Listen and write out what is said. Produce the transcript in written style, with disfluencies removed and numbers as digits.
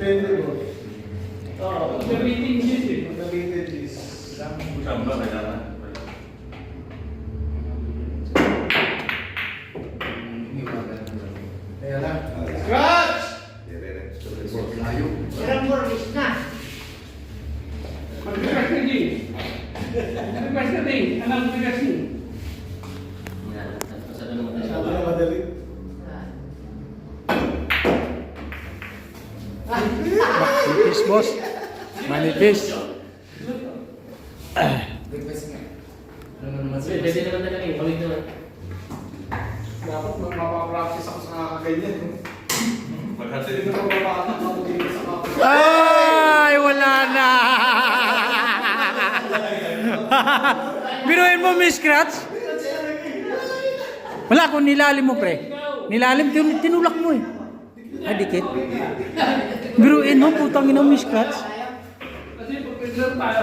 Depende po. Oo, gamitin cheese eh. Gamitin is... Usama ba kailangan? Ayan na. Scratch! Layo. Sarang morbis na. Mag-request ka din. Mag-request ka din. Anong request mo? Sabi na madali. Manipis, boss. Manipis. Request nga. Pwede naman talaga yung kawin naman. Dapat magpapapractice ako sa kakaganyan. Maghati. Hindi na mapapatak ako dito sa kapatid. Ay, wala na. Biruin mo, Miss Scratch. Wala, kung nilalim mo, pre. Nilalim, tinulak mo eh. Ay, dikit. Biruin mo, putang ina, Miss Scratch. Kasi pag tayo.